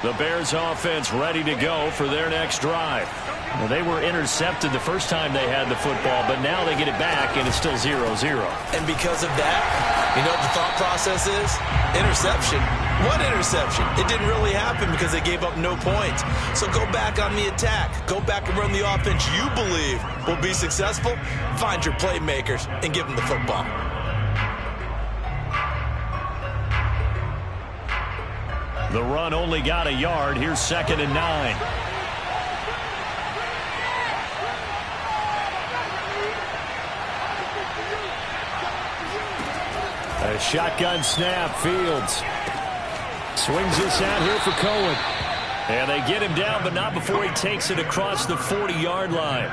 The Bears offense ready to go for their next drive. Well, they were intercepted the first time they had the football, but now they get it back, and it's still 0-0. And because of that, you know what the thought process is? Interception. What interception? It didn't really happen because they gave up no points. So go back on the attack. Go back and run the offense you believe will be successful. Find your playmakers and give them the football. The run only got a yard. Here's 2nd and 9. A shotgun snap. Fields swings this out here for Cohen. And they get him down, but not before he takes it across the 40-yard line.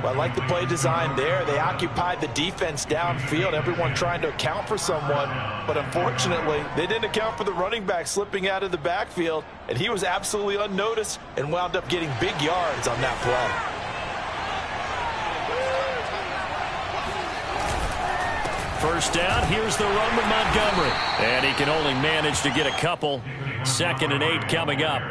Well, I like the play design there. They occupied the defense downfield, everyone trying to account for someone. But unfortunately, they didn't account for the running back slipping out of the backfield, and he was absolutely unnoticed and wound up getting big yards on that play. First down, here's the run with Montgomery. And he can only manage to get a couple. 2nd and 8 coming up.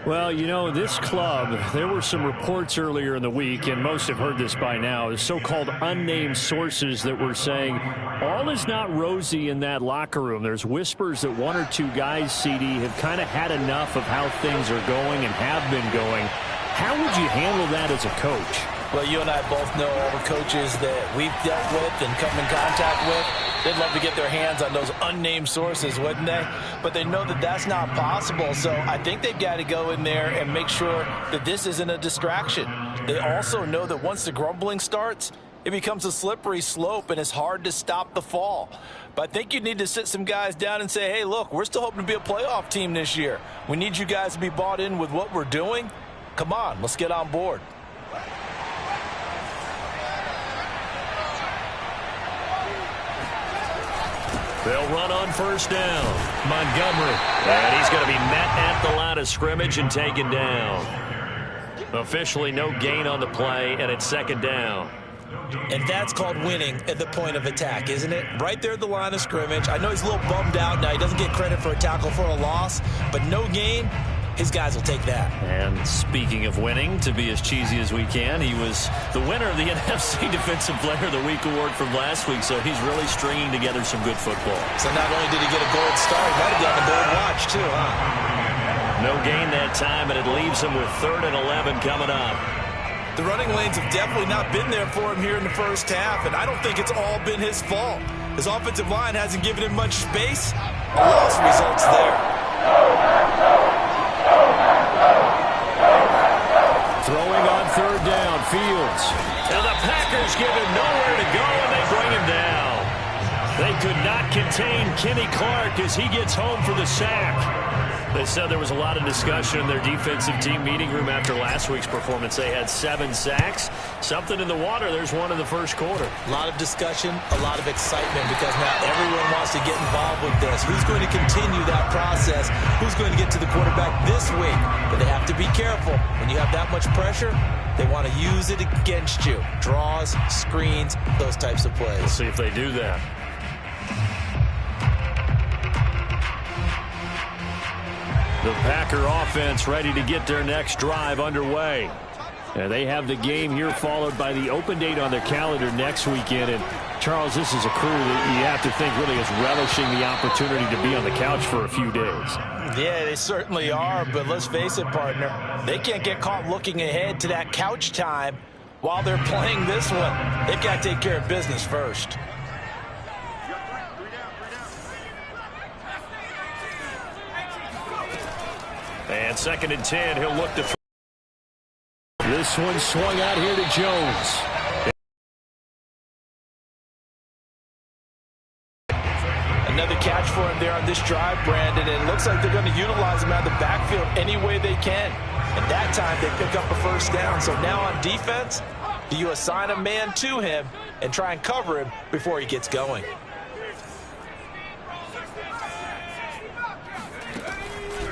Well, you know, this club, there were some reports earlier in the week, and most have heard this by now, the so-called unnamed sources that were saying all is not rosy in that locker room. There's whispers that 1 or 2 guys, CD, have kind of had enough of how things are going and have been going. How would you handle that as a coach? Well, you and I both know all the coaches that we've dealt with and come in contact with. They'd love to get their hands on those unnamed sources, wouldn't they? But they know that that's not possible, so I think they've got to go in there and make sure that this isn't a distraction. They also know that once the grumbling starts, it becomes a slippery slope, and it's hard to stop the fall. But I think you need to sit some guys down and say, hey, look, we're still hoping to be a playoff team this year. We need you guys to be bought in with what we're doing. Come on, let's get on board. They'll run on first down. Montgomery. And he's going to be met at the line of scrimmage and taken down. Officially no gain on the play, and it's 2nd down. And that's called winning at the point of attack, isn't it? Right there at the line of scrimmage. I know he's a little bummed out now. He doesn't get credit for a tackle for a loss, but no gain. His guys will take that. And speaking of winning, to be as cheesy as we can, he was the winner of the NFC Defensive Player of the Week award from last week, so he's really stringing together some good football. So not only did he get a gold star, he might have gotten a gold watch too, huh? No gain that time, and it leaves him with 3rd and 11 coming up. The running lanes have definitely not been there for him here in the first half, and I don't think it's all been his fault. His offensive line hasn't given him much space. A loss results there. Throwing on 3rd down, Fields. And the Packers give him nowhere to go, and they bring him down. They could not contain Kenny Clark as he gets home for the sack. They said there was a lot of discussion in their defensive team meeting room after last week's performance. They had 7 sacks. Something in the water. There's one in the first quarter. A lot of discussion, a lot of excitement, because now everyone wants to get involved with this. Who's going to continue that process? Who's going to get to the quarterback this week? But they have to be careful. When you have that much pressure, they want to use it against you. Draws, screens, those types of plays. We'll see if they do that. The Packer offense ready to get their next drive underway. And they have the game here followed by the open date on their calendar next weekend. And Charles, this is a crew that you have to think really is relishing the opportunity to be on the couch for a few days. Yeah, they certainly are, but let's face it, partner. They can't get caught looking ahead to that couch time while they're playing this one. They've got to take care of business first. And 2nd and 10, he'll look to throw. This one swung out here to Jones. Another catch for him there on this drive, Brandon, and it looks like they're going to utilize him out of the backfield any way they can. And that time they pick up a first down. So now on defense, do you assign a man to him and try and cover him before he gets going?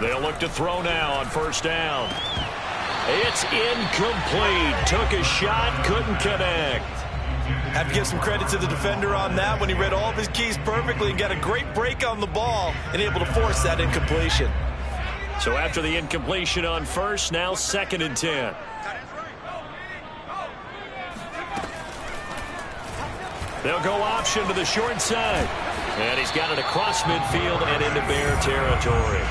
They'll look to throw now on first down. It's incomplete. Took a shot, couldn't connect. Have to give some credit to the defender on that when he read all of his keys perfectly and got a great break on the ball and able to force that incompletion. So after the incompletion on first, now 2nd and 10. They'll go option to the short side. And he's got it across midfield and into Bear territory.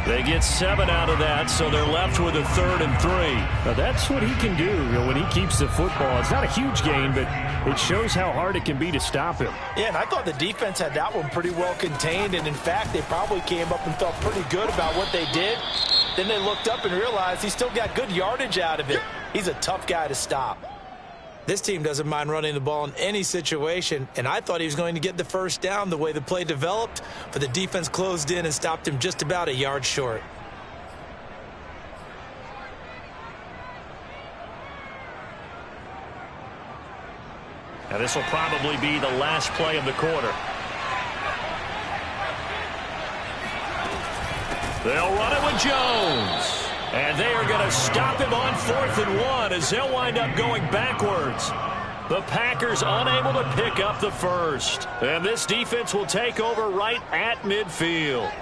They get 7 out of that, so they're left with a 3rd and 3. Now that's what he can do when he keeps the football. It's not a huge gain, but it shows how hard it can be to stop him. Yeah, and I thought the defense had that one pretty well contained, and in fact, they probably came up and felt pretty good about what they did. Then they looked up and realized he still got good yardage out of it. He's a tough guy to stop. This team doesn't mind running the ball in any situation, and I thought he was going to get the first down the way the play developed, but the defense closed in and stopped him just about a yard short. Now this will probably be the last play of the quarter. They'll run it with Jones. And they are going to stop him on 4th and 1 as they'll wind up going backwards. The Packers unable to pick up the first. And this defense will take over right at midfield.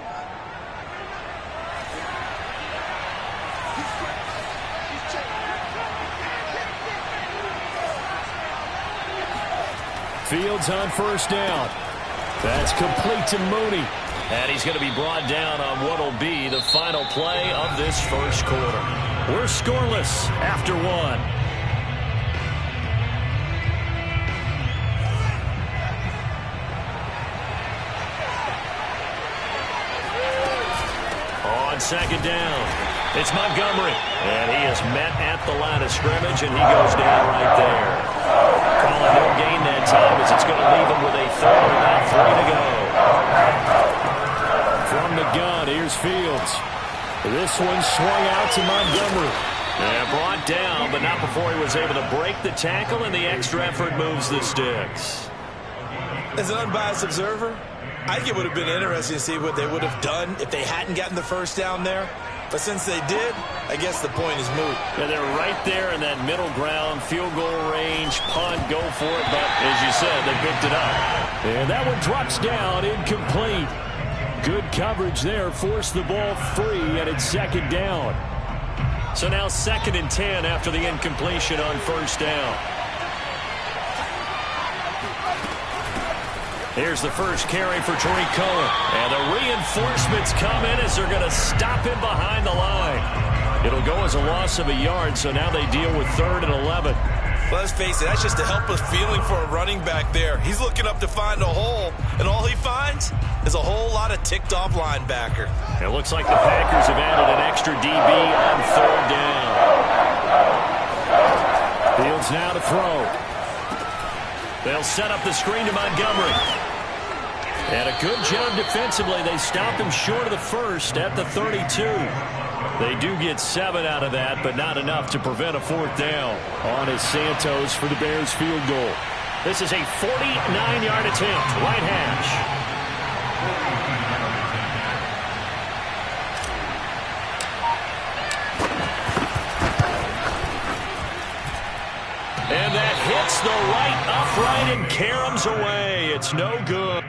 Fields on first down. That's complete to Mooney. And he's going to be brought down on what will be the final play of this first quarter. We're scoreless after 1. On 2nd down, it's Montgomery. And he is met at the line of scrimmage, and he goes down right there. Calling no gain that time as it's going to leave him with a 3rd and about 3 to go. From the gun, here's Fields. This one swung out to Montgomery. And brought down, but not before he was able to break the tackle, and the extra effort moves the sticks. As an unbiased observer, I think it would have been interesting to see what they would have done if they hadn't gotten the first down there. But since they did, I guess the point is moot. Yeah, they're right there in that middle ground, field goal range, punt, go for it. But as you said, they picked it up. And that one drops down, incomplete. Good coverage there, forced the ball free, and it's 2nd down. So now 2nd and 10 after the incompletion on first down. Here's the first carry for Tariq Cohen. And the reinforcements come in as they're going to stop him behind the line. It'll go as a loss of a yard, so now they deal with 3rd and 11. Well, let's face it, that's just a helpless feeling for a running back there. He's looking up to find a hole, and all he finds is a whole lot of ticked-off linebacker. It looks like the Packers have added an extra DB on 3rd down. Fields now to throw. They'll set up the screen to Montgomery. And a good job defensively. They stop him short of the first at the 32. They do get 7 out of that, but not enough to prevent a 4th down. On is Santos for the Bears field goal. This is a 49-yard attempt, right hash. And that hits the right upright and caroms away. It's no good.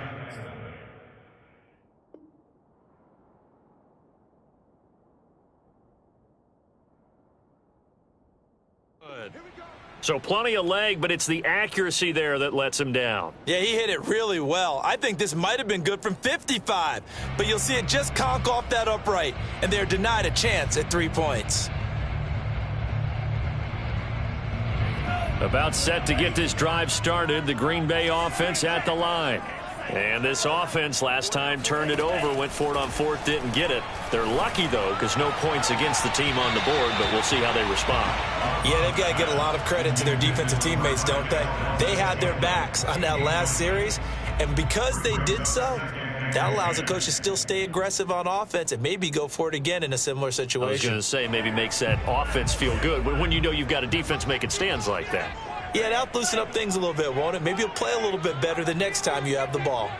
So plenty of leg, but it's the accuracy there that lets him down. Yeah, he hit it really well. I think this might have been good from 55, but you'll see it just conk off that upright, and they're denied a chance at 3 points. About set to get this drive started, the Green Bay offense at the line. And this offense last time turned it over, went for it on 4th, didn't get it. They're lucky, though, because no points against the team on the board, but we'll see how they respond. Yeah, they've got to get a lot of credit to their defensive teammates, don't they? They had their backs on that last series, and because they did so, that allows the coach to still stay aggressive on offense and maybe go for it again in a similar situation. I was going to say maybe makes that offense feel good when you know you've got a defense making stands like that. Yeah, that'll loosen up things a little bit, won't it? Maybe you'll play a little bit better the next time you have the ball.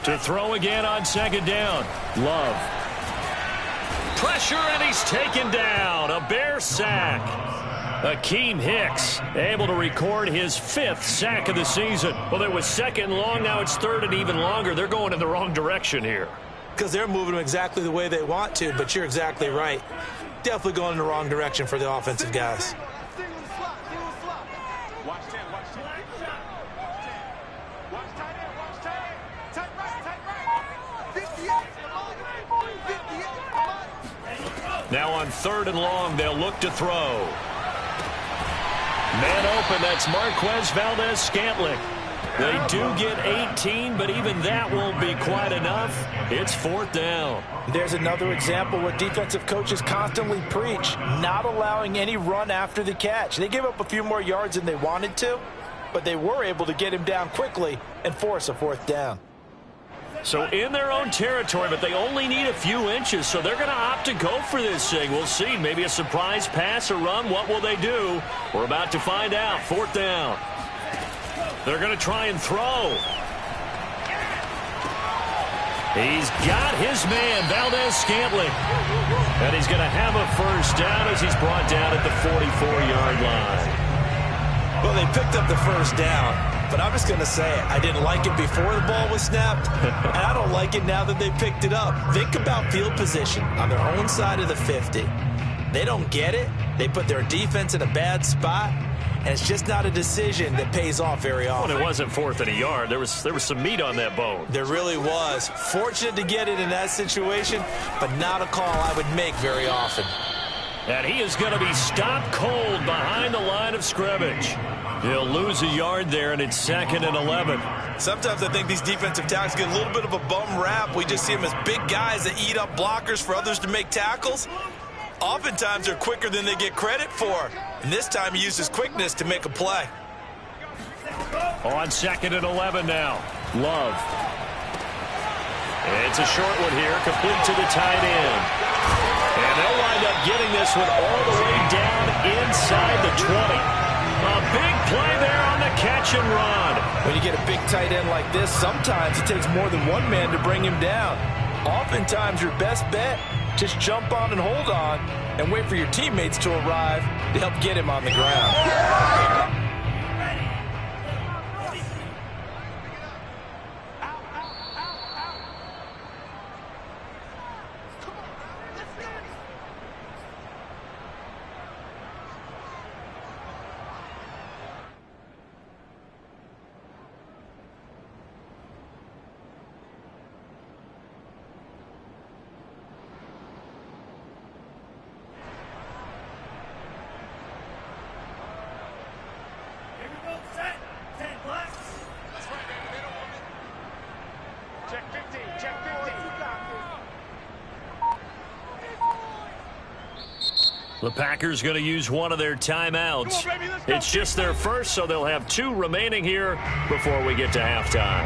To throw again on 2nd down. Love. Pressure, and he's taken down. A Bear sack. Akeem Hicks able to record his 5th sack of the season. Well, it was 2nd long. Now it's 3rd and even longer. They're going in the wrong direction here. because they're moving them exactly the way they want to, but you're exactly right. Definitely going in the wrong direction for the offensive guys. Now on 3rd and long, they'll look to throw. Man open, that's Marquez Valdez-Scantling. They do get 18, but even that won't be quite enough. It's 4th down. There's another example where defensive coaches constantly preach, not allowing any run after the catch. They gave up a few more yards than they wanted to, but they were able to get him down quickly and force a 4th down. So in their own territory, but they only need a few inches, so they're going to opt to go for this thing. We'll see. Maybe a surprise pass or run. What will they do? We're about to find out. 4th down. They're going to try and throw. He's got his man, Valdez-Scantling. And he's going to have a 1st down as he's brought down at the 44-yard line. Well, they picked up the 1st down, but I'm just going to say it. I didn't like it before the ball was snapped, and I don't like it now that they picked it up. Think about field position on their own side of the 50. They don't get it. They put their defense in a bad spot, and it's just not a decision that pays off very often. Well, it wasn't 4th and a yard. There was some meat on that bone. There really was. Fortunate to get it in that situation, but not a call I would make very often. And he is going to be stopped cold behind the line of scrimmage. He'll lose a yard there, and it's 2nd and 11. Sometimes I think these defensive tackles get a little bit of a bum rap. We just see them as big guys that eat up blockers for others to make tackles. Oftentimes they're quicker than they get credit for. And this time he uses quickness to make a play. On 2nd and 11 now. Love. It's a short one here, complete to the tight end. And they'll wind up getting this one all the way down inside the 20. A big play there on the catch and run. When you get a big tight end like this, sometimes it takes more than one man to bring him down. Oftentimes your best bet, just jump on and hold on and wait for your teammates to arrive to help get him on the ground. The Packers going to use one of their timeouts. It's just their first, so they'll have 2 remaining here before we get to halftime.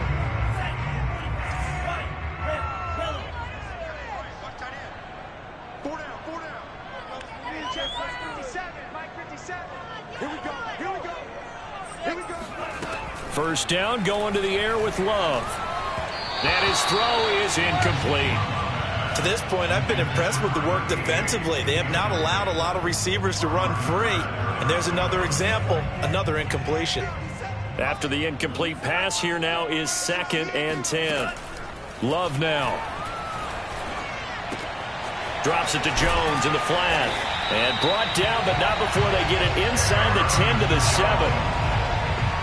First down, going to the air with Love. And his throw is incomplete. To this point, I've been impressed with the work defensively. They have not allowed a lot of receivers to run free. And there's another example, another incompletion. After the incomplete pass, here now is 2nd and 10. Love now. Drops it to Jones in the flat. And brought down, but not before they get it inside the 10 to the 7.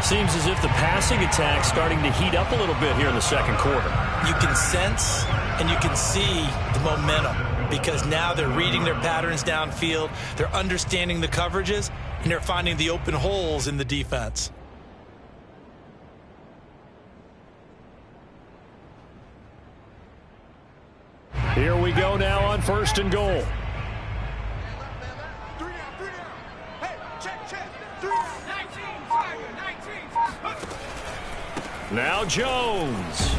Seems as if the passing attack's starting to heat up a little bit here in the second quarter. You can sense and you can see the momentum because now they're reading their patterns downfield, they're understanding the coverages, and they're finding the open holes in the defense. Here we go now on 1st and goal. Now Jones.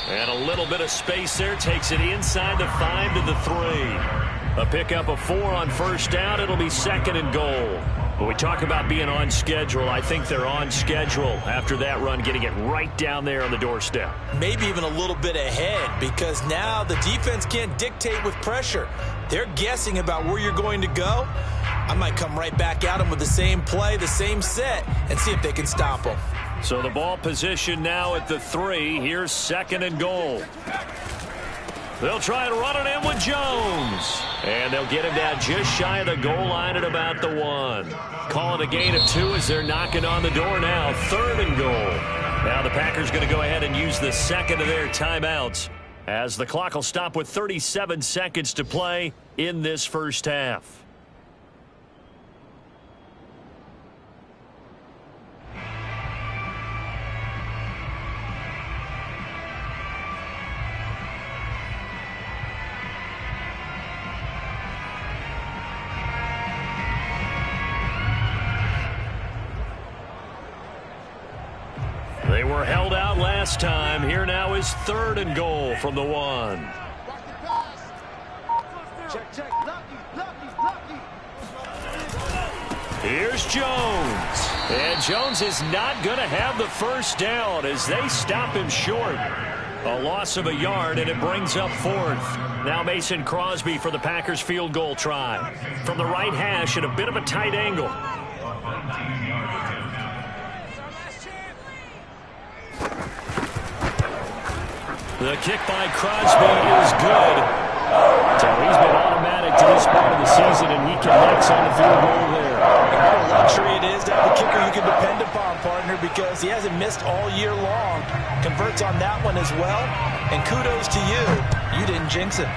And a little bit of space there. Takes it inside the 5 to the 3. A pickup of 4 on 1st down. It'll be 2nd and goal. When we talk about being on schedule, I think they're on schedule after that run, getting it right down there on the doorstep. Maybe even a little bit ahead because now the defense can't dictate with pressure. They're guessing about where you're going to go. I might come right back at them with the same play, the same set, and see if they can stop them. So the ball position now at the 3. Here's 2nd and goal. They'll try and run it in with Jones. And they'll get him down just shy of the goal line at about the 1. Call it a gain of 2 as they're knocking on the door now. 3rd and goal. Now the Packers going to go ahead and use the second of their timeouts as the clock will stop with 37 seconds to play in this first half. They were held out last time. Here now is 3rd and goal from the 1. Here's Jones. And Jones is not going to have the first down as they stop him short. A loss of a yard, and it brings up 4th. Now Mason Crosby for the Packers field goal try. From the right hash at a bit of a tight angle. The kick by Crosby is good. So he's been automatic to this part of the season, and he connects on the field goal there. What a luxury it is to have a kicker you can depend upon, partner, because he hasn't missed all year long. Converts on that one as well, and kudos to you. You didn't jinx it.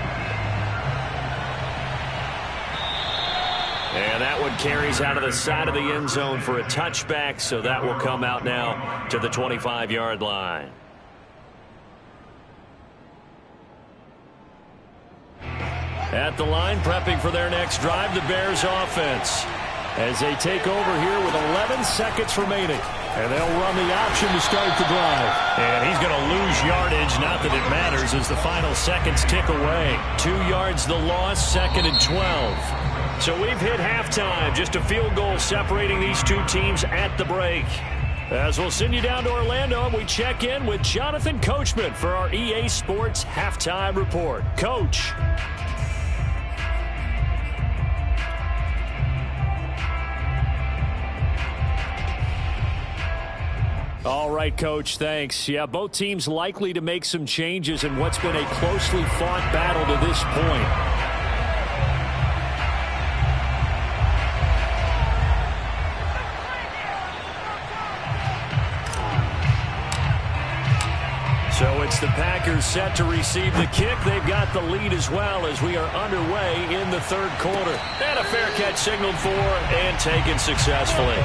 And that one carries out of the side of the end zone for a touchback, so that will come out now to the 25-yard line. At the line, prepping for their next drive, the Bears offense. As they take over here with 11 seconds remaining. And they'll run the option to start the drive. And he's going to lose yardage, not that it matters, as the final seconds tick away. 2 yards the loss, 2nd and 12. So we've hit halftime, just a field goal separating these two teams at the break. As we'll send you down to Orlando, we check in with Jonathan Coachman for our EA Sports Halftime Report. Coach. All right, Coach, thanks. Yeah, both teams likely to make some changes in what's been a closely fought battle to this point. So it's the Packers set to receive the kick. They've got the lead as well as we are underway in the 3rd quarter. And a fair catch signaled for and taken successfully.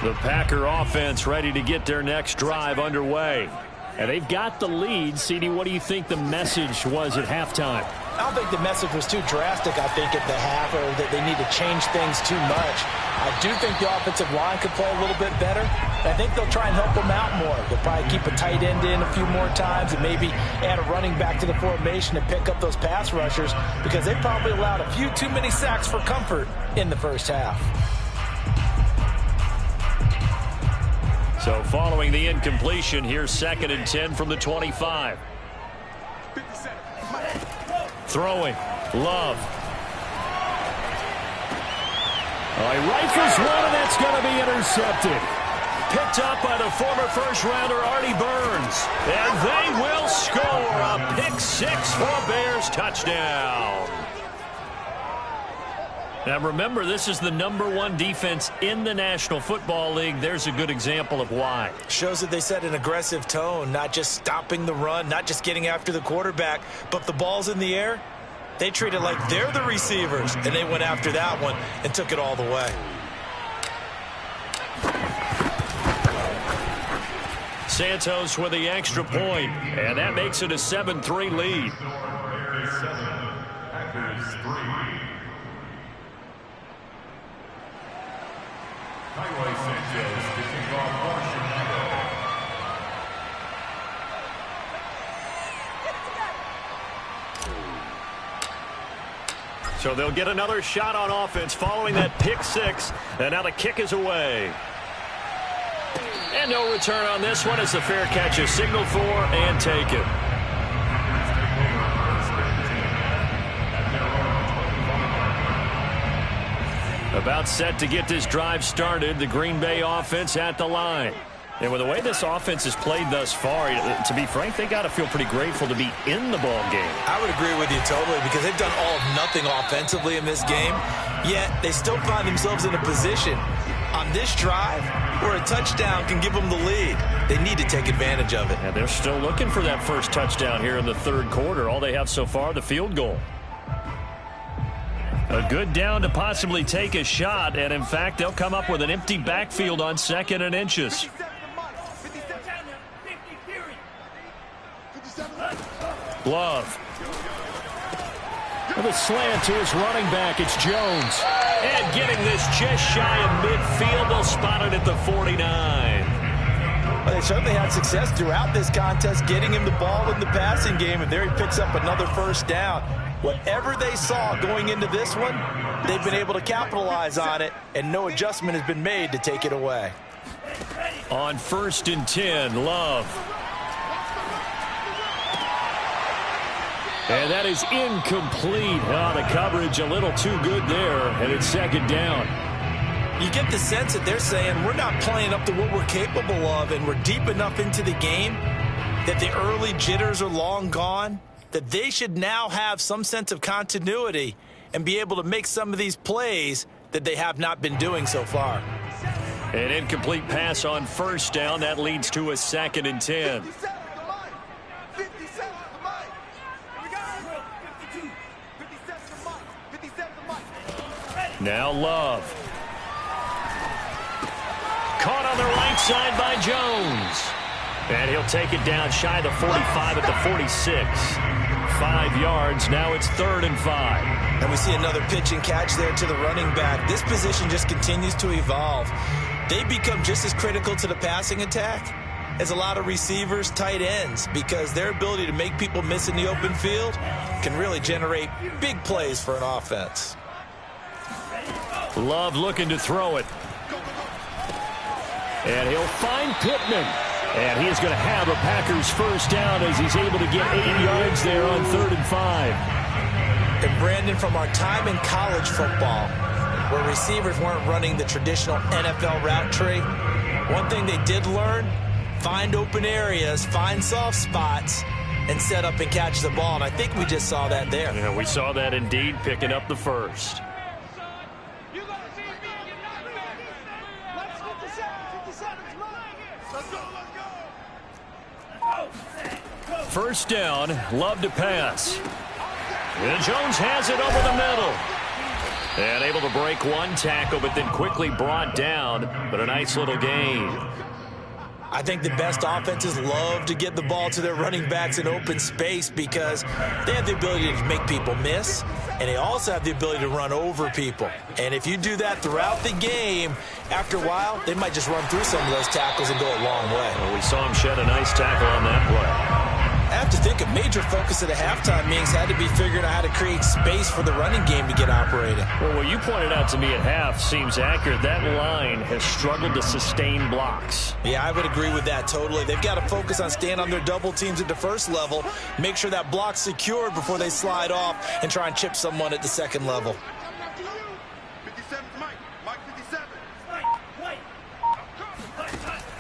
The Packer offense ready to get their next drive underway. And they've got the lead. CD, what do you think the message was at halftime? I don't think the message was too drastic, I think, at the half, or that they need to change things too much. I do think the offensive line could play a little bit better. I think they'll try and help them out more. They'll probably keep a tight end in a few more times and maybe add a running back to the formation and pick up those pass rushers, because they probably allowed a few too many sacks for comfort in the first half. So following the incompletion, here's 2nd and 10 from the 25. Throwing. Love. He rifles one, and that's going to be intercepted. Picked up by the former first-rounder Artie Burns. And they will score a pick 6 for a Bears touchdown. Now remember, this is the #1 defense in the National Football League. There's a good example of why. Shows that they set an aggressive tone, not just stopping the run, not just getting after the quarterback, but the ball's in the air. They treat it like they're the receivers, and they went after that one and took it all the way. Santos with the extra point, and that makes it a 7-3 lead. So they'll get another shot on offense following that pick 6, and now the kick is away. And no return on this one as the fair catch is signaled for and taken. About set to get this drive started. The Green Bay offense at the line. And with the way this offense has played thus far, to be frank, they got to feel pretty grateful to be in the ball game. I would agree with you totally, because they've done all of nothing offensively in this game, yet they still find themselves in a position on this drive where a touchdown can give them the lead. They need to take advantage of it. And they're still looking for that first touchdown here in the third quarter. All they have so far, the field goal. A good down to possibly take a shot, and in fact, they'll come up with an empty backfield on 2nd and inches. Love. With a slant to his running back, it's Jones. And getting this just shy of midfield, they'll spot it at the 49. Well, they certainly had success throughout this contest, getting him the ball in the passing game, and there he picks up another first down. Whatever they saw going into this one, they've been able to capitalize on it, and no adjustment has been made to take it away. On 1st and 10, Love. And that is incomplete. Oh, the coverage a little too good there, and it's 2nd down. You get the sense that they're saying we're not playing up to what we're capable of, and we're deep enough into the game that the early jitters are long gone, that they should now have some sense of continuity and be able to make some of these plays that they have not been doing so far. An incomplete pass on 1st down. That leads to a 2nd and 10. Now Love. Caught on the right side by Jones. And he'll take it down shy of the 45 at the 46. 5 yards. Now it's 3rd and 5. And we see another pitch and catch there to the running back. This position just continues to evolve. They become just as critical to the passing attack as a lot of receivers, tight ends, because their ability to make people miss in the open field can really generate big plays for an offense. Love looking to throw it. And he'll find Pittman. And he is going to have a Packers first down as he's able to get 8 yards there on 3rd and 5. And Brandon, from our time in college football, where receivers weren't running the traditional NFL route tree, one thing they did learn, find open areas, find soft spots, and set up and catch the ball. And I think we just saw that there. Yeah, we saw that indeed, picking up the first. First down, Love to pass. And Jones has it over the middle. And able to break one tackle, but then quickly brought down. But a nice little gain. I think the best offenses love to get the ball to their running backs in open space because they have the ability to make people miss, and they also have the ability to run over people. And if you do that throughout the game, after a while, they might just run through some of those tackles and go a long way. Well, we saw him shed a nice tackle on that play. I have to think a major focus at the halftime meetings had to be figuring out how to create space for the running game to get operating. Well, what you pointed out to me at half seems accurate. That line has struggled to sustain blocks. Yeah, I would agree with that totally. They've got to focus on staying on their double teams at the first level, make sure that block's secured before they slide off and try and chip someone at the second level.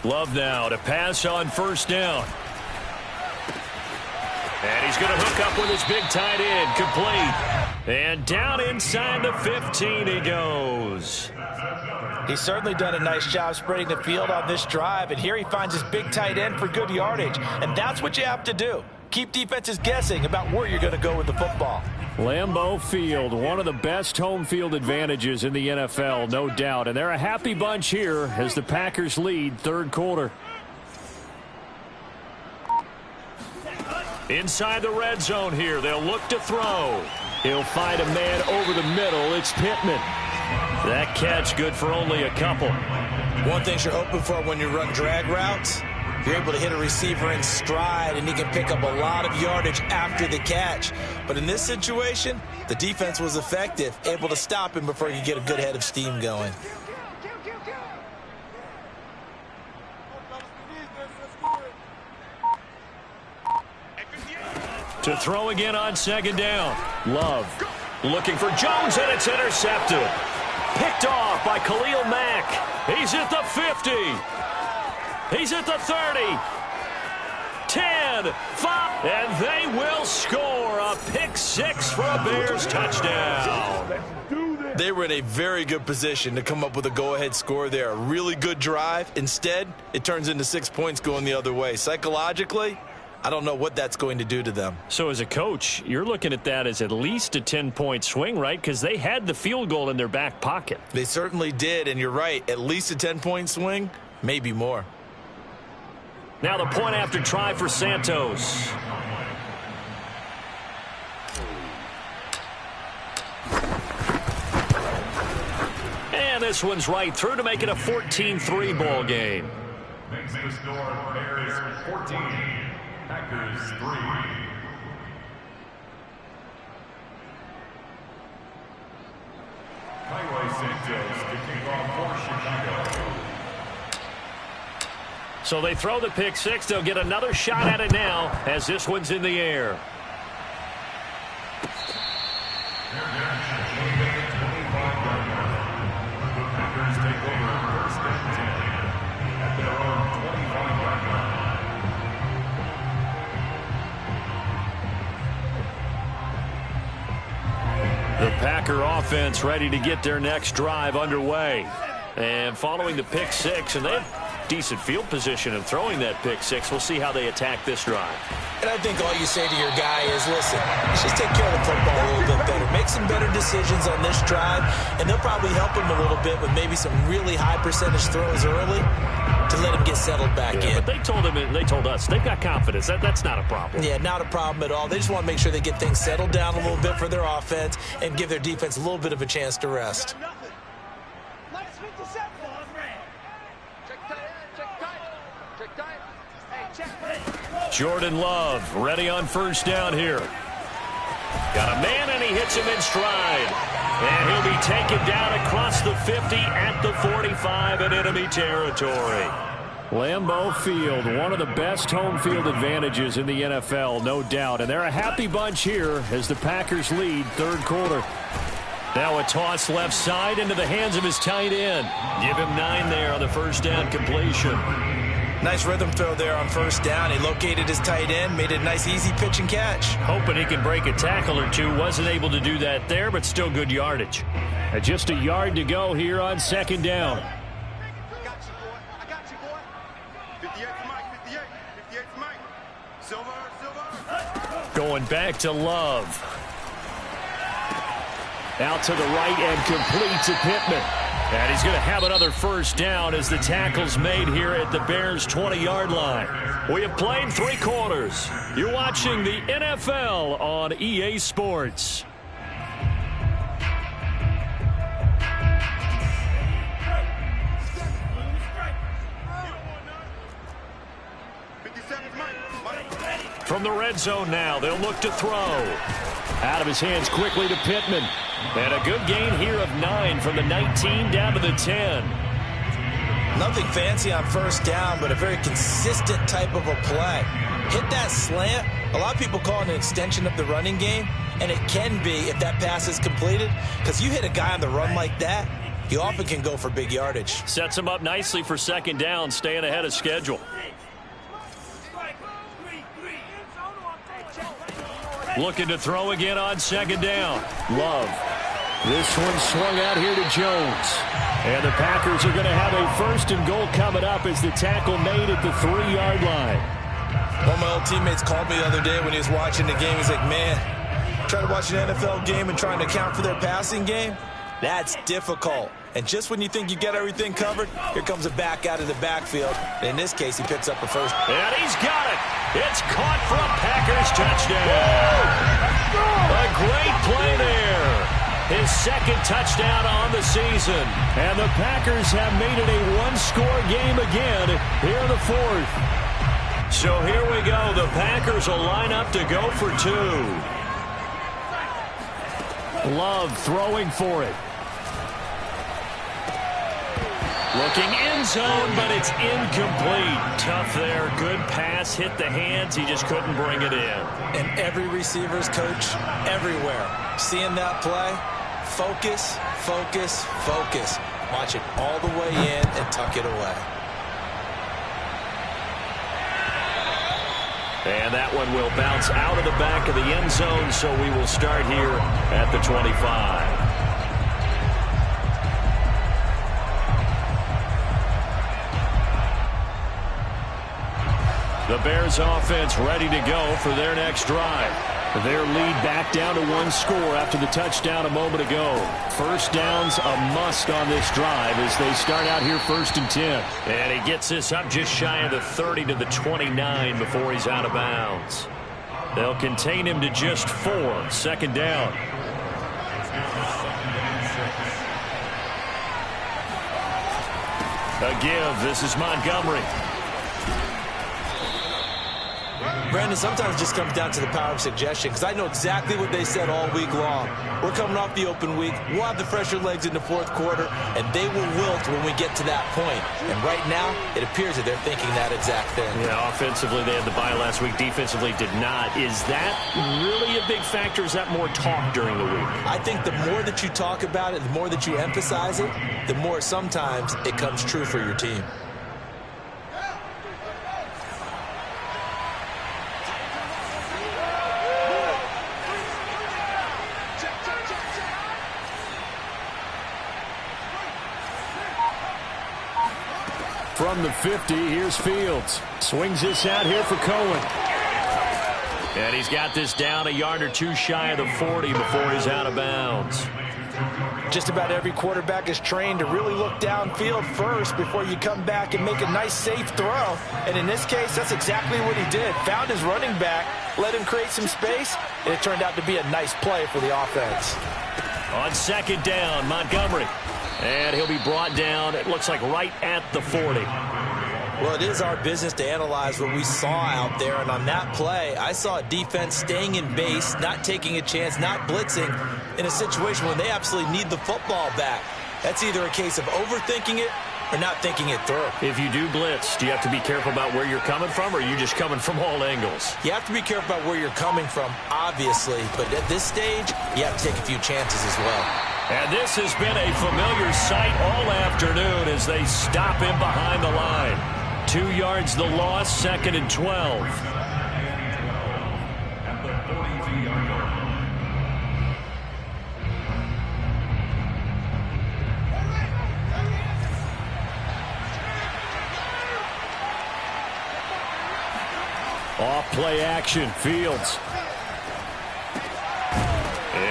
Love now to pass on first down. And he's going to hook up with his big tight end, complete. And down inside the 15 he goes. He's certainly done a nice job spreading the field on this drive, and here he finds his big tight end for good yardage. And that's what you have to do. Keep defenses guessing about where you're going to go with the football. Lambeau Field, one of the best home field advantages in the NFL, no doubt. And they're a happy bunch here as the Packers lead third quarter. Inside the red zone here, they'll look to throw. He'll find a man over the middle. It's Pittman. That catch good for only a couple. One thing you're hoping for when you run drag routes, you're able to hit a receiver in stride, and he can pick up a lot of yardage after the catch. But in this situation, the defense was effective, able to stop him before he could get a good head of steam going. To throw again on second down. Love looking for Jones, and it's intercepted. Picked off by Khalil Mack. He's at the 50. He's at the 30. 10, 5, and they will score a pick six for a Bears touchdown. They were in a very good position to come up with a go-ahead score there. A really good drive. Instead, it turns into 6 points going the other way. Psychologically, I don't know what that's going to do to them. So as a coach, you're looking at that as at least a 10-point swing, right? Because they had the field goal in their back pocket. They certainly did, and you're right. At least a 10-point swing, maybe more. Now the point after try for Santos. And this one's right through to make it a 14-3 ball game. Makes the score Bears 14, Packers 3. Highway Santos to kick off for Chicago. So they throw the pick six. They'll get another shot at it now as this one's in the air. The Packer offense ready to get their next drive underway. And following the pick six, and they have decent field position of throwing that pick six. We'll see how they attack this drive. And I think all you say to your guy is, listen, let's just take care of the football a little bit better. Make some better decisions on this drive, and they'll probably help him a little bit with maybe some really high percentage throws early to let him get settled back in. But they told him, and they told us, they've got confidence. That's not a problem. Yeah, not a problem at all. They just want to make sure they get things settled down a little bit for their offense and give their defense a little bit of a chance to rest. Jordan Love ready on first down here. Got a man, and he hits him in stride. And he'll be taken down across the 50 at the 45 in enemy territory. Lambeau Field, one of the best home field advantages in the NFL, no doubt. And they're a happy bunch here as the Packers lead third quarter. Now a toss left side into the hands of his tight end. Give him 9 there on the first down completion. Nice rhythm throw there on first down. He located his tight end, made it a nice easy pitch and catch. Hoping he can break a tackle or two. Wasn't able to do that there, but still good yardage. Just a yard to go here on second down. I got you, boy. 58 to Mike, 58. 58 to Mike. Silver. Going back to Love. Out to the right and complete to Pittman. And he's going to have another first down as the tackle's made here at the Bears' 20-yard line. We have played 3 quarters. You're watching the NFL on EA Sports. From the red zone now, they'll look to throw. Out of his hands quickly to Pittman. And a good gain here of 9 from the 19 down to the 10. Nothing fancy on first down, but a very consistent type of a play. Hit that slant. A lot of people call it an extension of the running game, and it can be if that pass is completed, because you hit a guy on the run like that, he often can go for big yardage. Sets him up nicely for second down, staying ahead of schedule. Looking to throw again on second down. Love. This one swung out here to Jones. And the Packers are going to have a first and goal coming up as the tackle made at the 3-yard line. One of my old teammates called me the other day when he was watching the game. He's like, man, trying to watch an NFL game and trying to account for their passing game, that's difficult. And just when you think you get everything covered, here comes a back out of the backfield. In this case, he picks up a first. And he's got it. It's caught for a Packers touchdown. A great play there. His second touchdown on the season. And the Packers have made it a one-score game again here in the fourth. So here we go. The Packers will line up to go for 2. Love throwing for it. Looking end zone, but it's incomplete. Tough there. Good pass. Hit the hands. He just couldn't bring it in. And every receiver's coach everywhere, seeing that play, Focus, focus, focus. Watch it all the way in and tuck it away. And that one will bounce out of the back of the end zone, so we will start here at the 25. The Bears offense ready to go for their next drive. Their lead back down to one score after the touchdown a moment ago. First down's a must on this drive as they start out here 1st and 10. And he gets this up just shy of the 30 to the 29 before he's out of bounds. They'll contain him to just 4. 2nd down. A give. This is Montgomery. Brandon, sometimes it just comes down to the power of suggestion, because I know exactly what they said all week long. We're coming off the open week. We'll have the fresher legs in the 4th quarter, and they will wilt when we get to that point. And right now, it appears that they're thinking that exact thing. Yeah, offensively, they had the bye last week. Defensively, did not. Is that really a big factor? Is that more talk during the week? I think the more that you talk about it, the more that you emphasize it, the more sometimes it comes true for your team. From the 50, here's Fields. Swings this out here for Cohen. And he's got this down a yard or two shy of the 40 before he's out of bounds. Just about every quarterback is trained to really look downfield first before you come back and make a nice, safe throw. And in this case, that's exactly what he did. Found his running back, let him create some space, and it turned out to be a nice play for the offense. On 2nd down, Montgomery. And he'll be brought down, it looks like, right at the 40. Well, it is our business to analyze what we saw out there. And on that play, I saw a defense staying in base, not taking a chance, not blitzing in a situation where they absolutely need the football back. That's either a case of overthinking it or not thinking it through. If you do blitz, do you have to be careful about where you're coming from, or are you just coming from all angles? You have to be careful about where you're coming from, obviously. But at this stage, you have to take a few chances as well. And this has been a familiar sight all afternoon as they stop him behind the line. 2 yards the loss, 2nd and 12. At the 42-yard line. Off play action, Fields.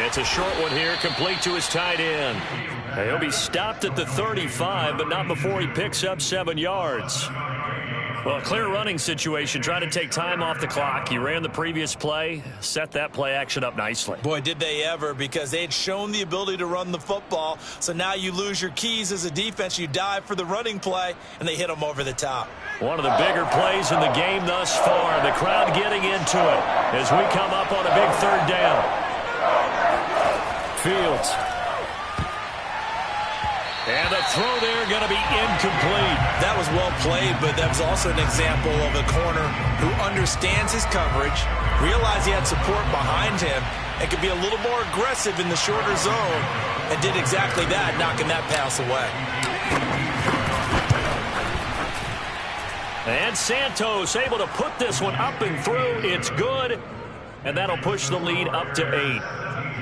It's a short one here, complete to his tight end. He'll be stopped at the 35, but not before he picks up 7 yards. Well, a clear running situation, trying to take time off the clock. He ran the previous play, set that play action up nicely. Boy, did they ever, because they had shown the ability to run the football. So now you lose your keys as a defense. You dive for the running play, and they hit them over the top. One of the bigger plays in the game thus far. The crowd getting into it as we come up on a big 3rd down. Fields. And the throw there going to be incomplete. That was well played, but that was also an example of a corner who understands his coverage, realized he had support behind him, and could be a little more aggressive in the shorter zone, and did exactly that, knocking that pass away. And Santos able to put this one up and through. It's good, and that'll push the lead up to 8.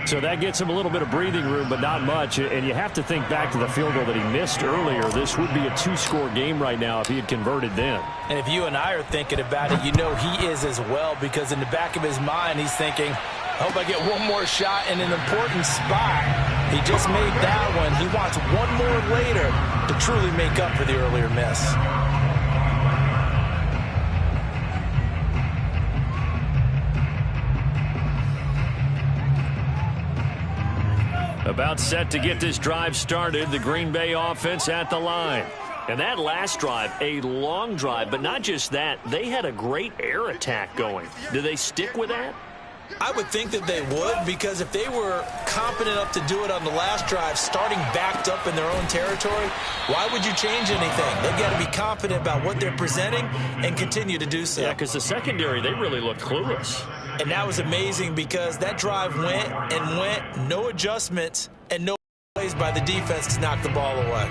So that gets him a little bit of breathing room, but not much. And you have to think back to the field goal that he missed earlier. This would be a 2-score game right now if he had converted then. And if you and I are thinking about it, you know he is as well, because in the back of his mind, he's thinking, I hope I get one more shot in an important spot. He just made that one. He wants one more later to truly make up for the earlier miss. About set to get this drive started, the Green Bay offense at the line. And that last drive, a long drive, but not just that, they had a great air attack going. Do they stick with that? I would think that they would, because if they were confident enough to do it on the last drive, starting backed up in their own territory, why would you change anything? They've got to be confident about what they're presenting and continue to do so. Yeah, because the secondary, they really looked clueless. And that was amazing, because that drive went and went, no adjustments, and no plays by the defense to knock the ball away.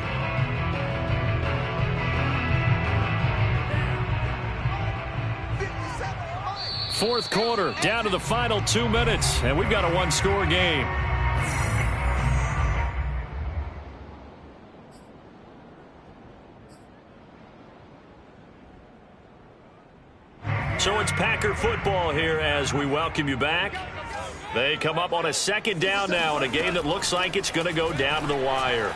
Fourth quarter, down to the final 2 minutes, and we've got a one-score game. So it's Packer football here as we welcome you back. They come up on a second down now in a game that looks like it's going to go down to the wire.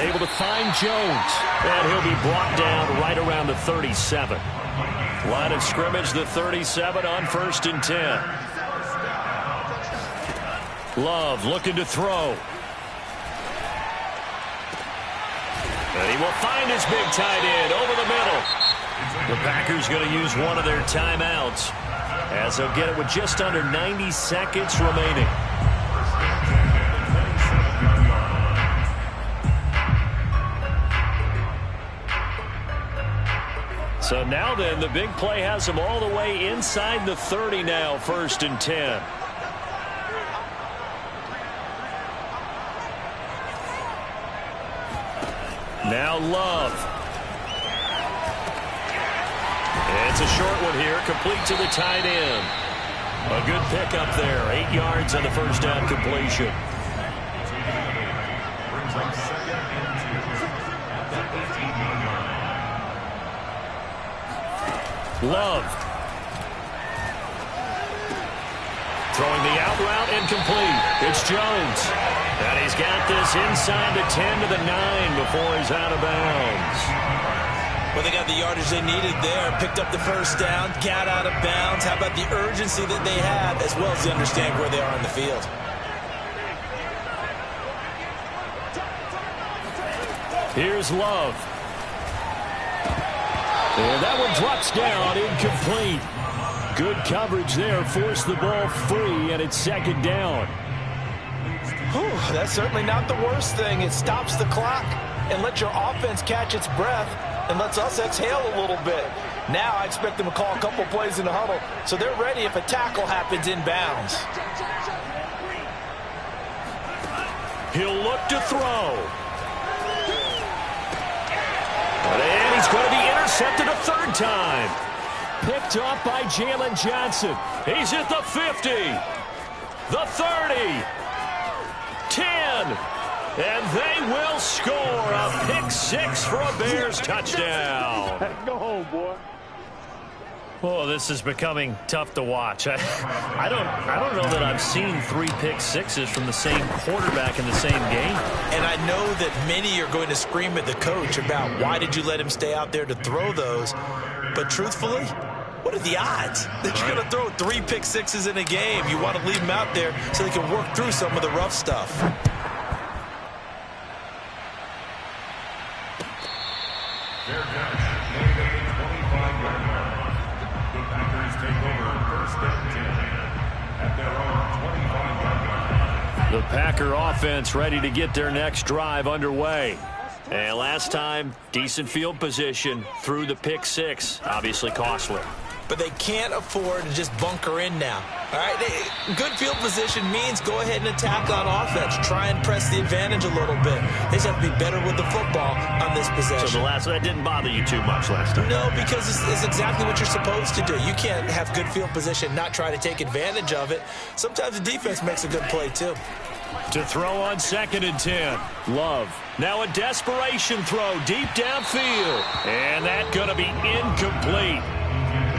Able to find Jones, and he'll be brought down right around the 37. Line of scrimmage, the 37 on 1st and 10. Love looking to throw. And he will find his big tight end over the middle. The Packers going to use one of their timeouts as they'll get it with just under 90 seconds remaining. So now then, the big play has them all the way inside the 30 now, 1st and 10. Now Love. It's a short one here, complete to the tight end. A good pickup there, 8 yards on the first down completion. Brings up 2nd and 2 at the 18-yard line. Love. Throwing the out route incomplete. It's Jones. And he's got this inside the 10 to the 9 before he's out of bounds. Well, they got the yardage they needed there. Picked up the first down, got out of bounds. How about the urgency that they have, as well as they understand where they are on the field? Here's Love. And that one drops down, incomplete. Good coverage there, forced the ball free, and it's 2nd down. Whew, that's certainly not the worst thing. It stops the clock and lets your offense catch its breath and lets us exhale a little bit. Now I expect them to call a couple plays in the huddle, so they're ready if a tackle happens inbounds. He'll look to throw. And he's going to be intercepted a 3rd time. Picked off by Jalen Johnson. He's at the 50, the 30, 10, and they will score a pick 6 for a Bears touchdown. Go home, boy. Oh, this is becoming tough to watch. I don't know that I've seen 3 pick sixes from the same quarterback in the same game. And I know that many are going to scream at the coach about why did you let him stay out there to throw those. But truthfully, what are the odds that you're going to throw 3 pick sixes in a game? You want to leave them out there so they can work through some of the rough stuff. Fair catch. Made at the 25-yard line. The Packers take over 1st and 10 at their own 25-yard line. The Packer offense ready to get their next drive underway. And last time, decent field position through the pick 6. Obviously costly. But they can't afford to just bunker in now. All right, good field position means go ahead and attack on offense. Try and press the advantage a little bit. They just have to be better with the football on this possession. So that didn't bother you too much last time? No, because it's exactly what you're supposed to do. You can't have good field position, not try to take advantage of it. Sometimes the defense makes a good play, too. To throw on 2nd and 10. Love. Now a desperation throw deep downfield. And that's going to be incomplete.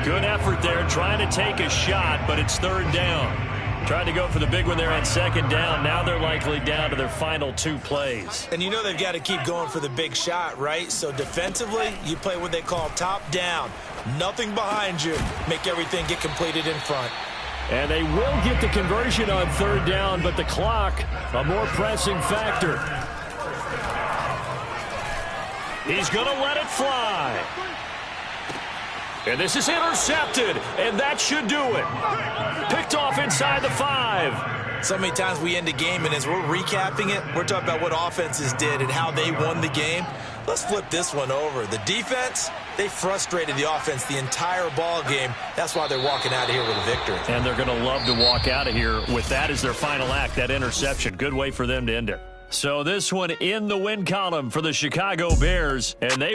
Good effort there trying to take a shot, but it's 3rd down. Tried to go for the big one there on 2nd down. Now they're likely down to their final 2 plays. And you know they've got to keep going for the big shot, right? So defensively, you play what they call top down. Nothing behind you. Make everything get completed in front. And they will get the conversion on 3rd down, but the clock, a more pressing factor. He's going to let it fly. And this is intercepted, and that should do it. Picked off inside the 5. So many times we end a game, and as we're recapping it, we're talking about what offenses did and how they won the game. Let's flip this one over. The defense, they frustrated the offense the entire ball game. That's why they're walking out of here with a victory. And they're going to love to walk out of here with that as their final act, that interception. Good way for them to end it. So this one in the win column for the Chicago Bears, and they